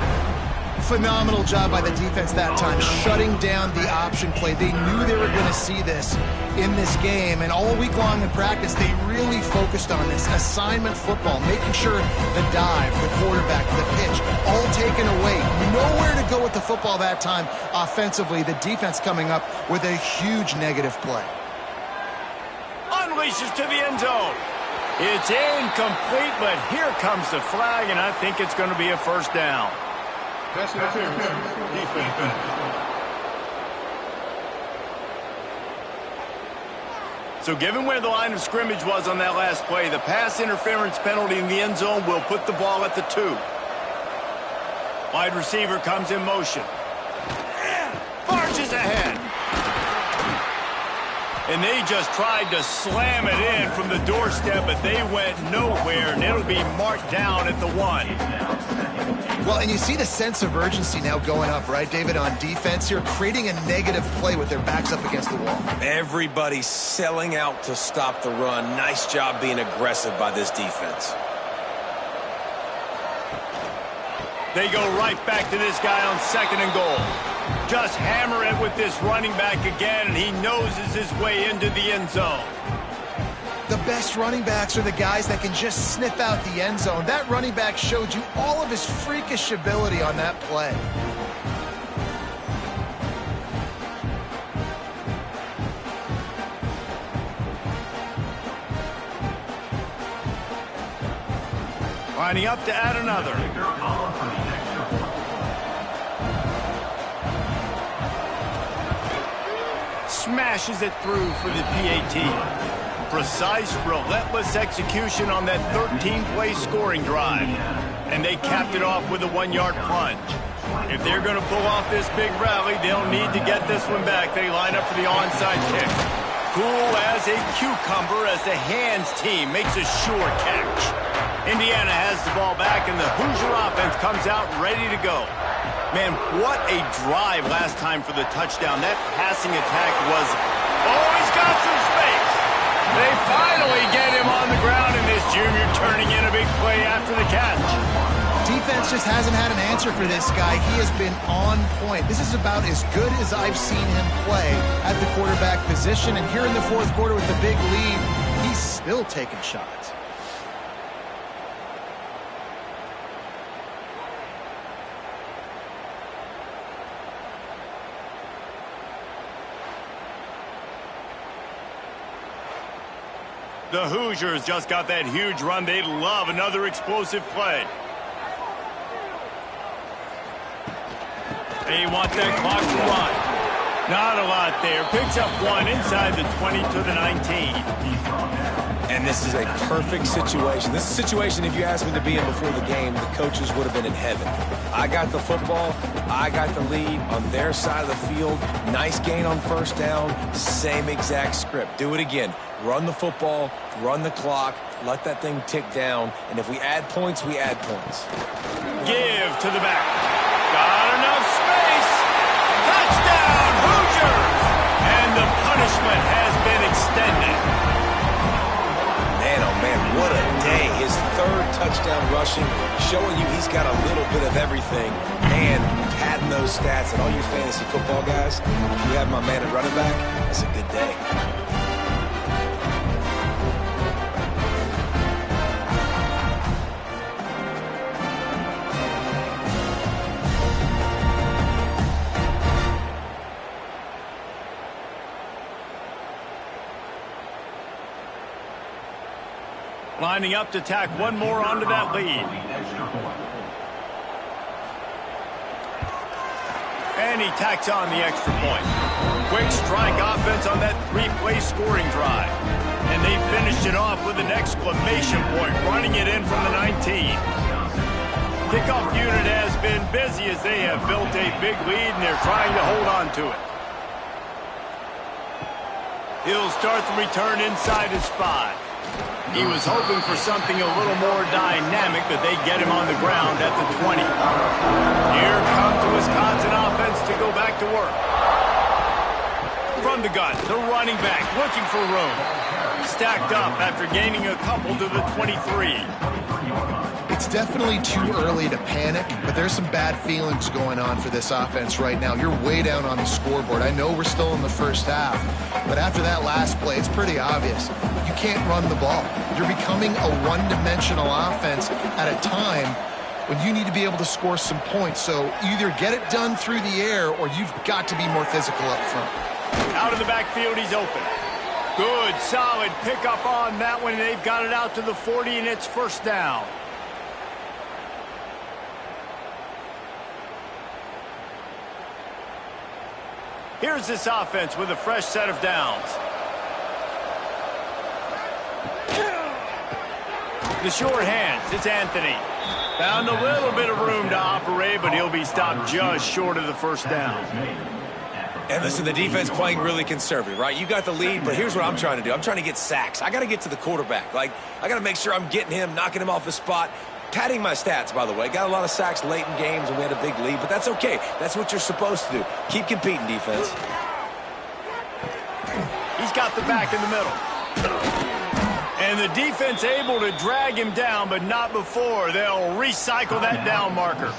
Phenomenal job by the defense that time, shutting down the option play. They knew they were going to see this in this game, and all week long in practice, they really focused on this assignment football, making sure the dive, the quarterback, the pitch, all taken away. Nowhere to go with the football that time offensively. The defense coming up with a huge negative play. Unleashes to the end zone. It's incomplete, but here comes the flag, and I think it's going to be a first down. Pass interference. Defense. So given where the line of scrimmage was on that last play, the pass interference penalty in the end zone will put the ball at the 2. Wide receiver comes in motion. Marches ahead. And they just tried to slam it in from the doorstep, but they went nowhere, and it'll be marked down at the 1. Well, and you see the sense of urgency now going up, right, David, on defense here, creating a negative play with their backs up against the wall. Everybody's selling out to stop the run. Nice job being aggressive by this defense. They go right back to this guy on 2nd and goal. Just hammer it with this running back again, and he noses his way into the end zone. The best running backs are the guys that can just sniff out the end zone. That running back showed you all of his freakish ability on that play. Lining up to add another. Smashes it through for the PAT. Precise, relentless execution on that 13-play scoring drive. And they capped it off with a 1-yard plunge. If they're going to pull off this big rally, they'll need to get this one back. They line up for the onside kick. Cool as a cucumber as the hands team makes a sure catch. Indiana has the ball back, and the Hoosier offense comes out ready to go. Man, what a drive last time for the touchdown. That passing attack was... Oh, he's got some space. They finally get him on the ground, and this junior turning in a big play after the catch. Defense just hasn't had an answer for this guy. He has been on point. This is about as good as I've seen him play at the quarterback position. And here in the 4th quarter with the big lead, he's still taking shots. The Hoosiers just got that huge run. They love another explosive play. They want that clock to run. Not a lot there. Picks up 1 inside the 20 to the 19. And this is a perfect situation. This is a situation, if you asked me to be in before the game, the coaches would have been in heaven. I got the football. I got the lead on their side of the field. Nice gain on first down. Same exact script. Do it again. Run the football, run the clock, let that thing tick down, and if we add points, we add points. Give to the back. Got enough space. Touchdown, Hoosiers! And the punishment has been extended. Man, oh man, what a day. His third touchdown rushing, showing you he's got a little bit of everything, and padding those stats. And all you fantasy football guys, if you have my man at running back, it's a good day. Lining up to tack one more onto that lead. And he tacks on the extra point. Quick strike offense on that three-play scoring drive. And they finished it off with an exclamation point, running it in from the 19. Kickoff unit has been busy as they have built a big lead, and they're trying to hold on to it. He'll start the return inside his 5. He was hoping for something a little more dynamic, but they get him on the ground at the 20. Here comes the Wisconsin offense to go back to work. From the gun, the running back looking for room. Stacked up after gaining a couple to the 23. It's definitely too early to panic, but there's some bad feelings going on for this offense right now. You're way down on the scoreboard. I know we're still in the first half, but after that last play, it's pretty obvious. You can't run the ball. You're becoming a one-dimensional offense at a time when you need to be able to score some points. So either get it done through the air or you've got to be more physical up front. Out of the backfield, he's open. Good, solid pickup on that one. They've got it out to the 40, and it's first down. Here's this offense with a fresh set of downs. The short hands, it's Anthony. Found a little bit of room to operate, but he'll be stopped just short of the first down. And listen, the defense playing really conservative, right? You got the lead, but here's what I'm trying to do. I'm trying to get sacks. I got to get to the quarterback. Like, I got to make sure I'm getting him, knocking him off the spot. Padding my stats, by the way. Got a lot of sacks late in games when we had a big lead, but that's okay. That's what you're supposed to do. Keep competing, defense. He's got the back in the middle. And the defense able to drag him down, but not before. They'll recycle that down marker.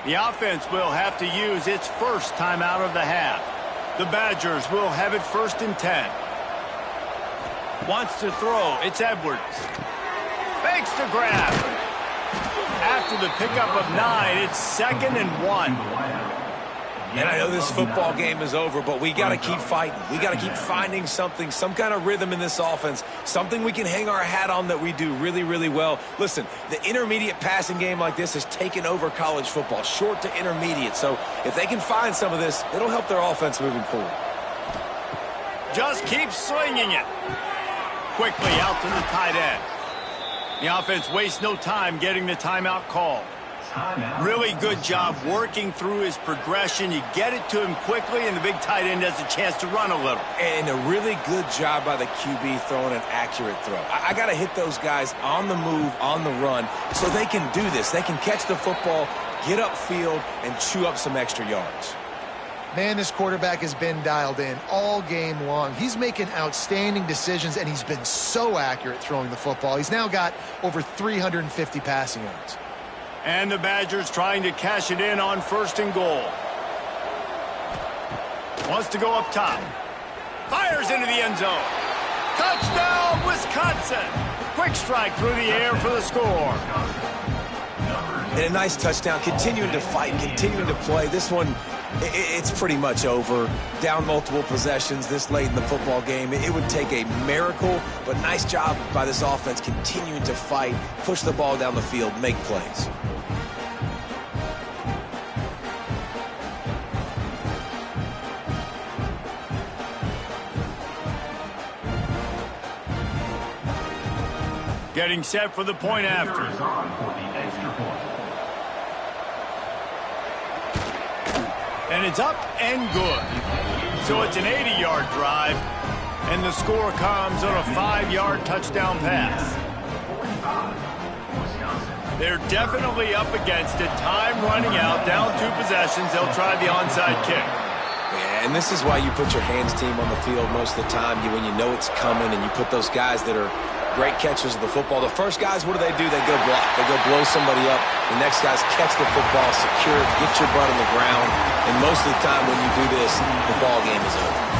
The offense will have to use its first timeout of the half. The Badgers will have it 1st and 10. Wants to throw. It's Edwards. Fakes to grab. After the pickup of 9, it's 2nd and 1. And I know this football game is over, but we got to keep fighting. We got to keep finding something, some kind of rhythm in this offense, something we can hang our hat on that we do really, really well. Listen, the intermediate passing game like this has taken over college football, short to intermediate. So if they can find some of this, it'll help their offense moving forward. Just keep swinging it. Quickly out to the tight end. The offense wastes no time getting the timeout call. Really good job working through his progression. You get it to him quickly, and the big tight end has a chance to run a little. And a really good job by the QB throwing an accurate throw. I got to hit those guys on the move, on the run, so they can do this. They can catch the football, get upfield, and chew up some extra yards. Man, this quarterback has been dialed in all game long. He's making outstanding decisions, and he's been so accurate throwing the football. He's now got over 350 passing yards. And the Badgers trying to cash it in on 1st and goal. Wants to go up top. Fires into the end zone. Touchdown, Wisconsin. Quick strike through the air for the score. And a nice touchdown, continuing to fight, continuing to play. This one, it's pretty much over. Down multiple possessions this late in the football game. It would take a miracle, but nice job by this offense continuing to fight, push the ball down the field, make plays. Getting set for the point after. And it's up and good. So it's an 80-yard drive, and the score comes on a 5-yard touchdown pass. They're definitely up against it. Time running out, down 2 possessions. They'll try the onside kick. Yeah, and this is why you put your hands team on the field most of the time when you know it's coming, and you put those guys that are great catchers of the football. The first guys, what do? They go block. They go blow somebody up. The next guys catch the football, secure it, get your butt on the ground. And most of the time when you do this, the ball game is over.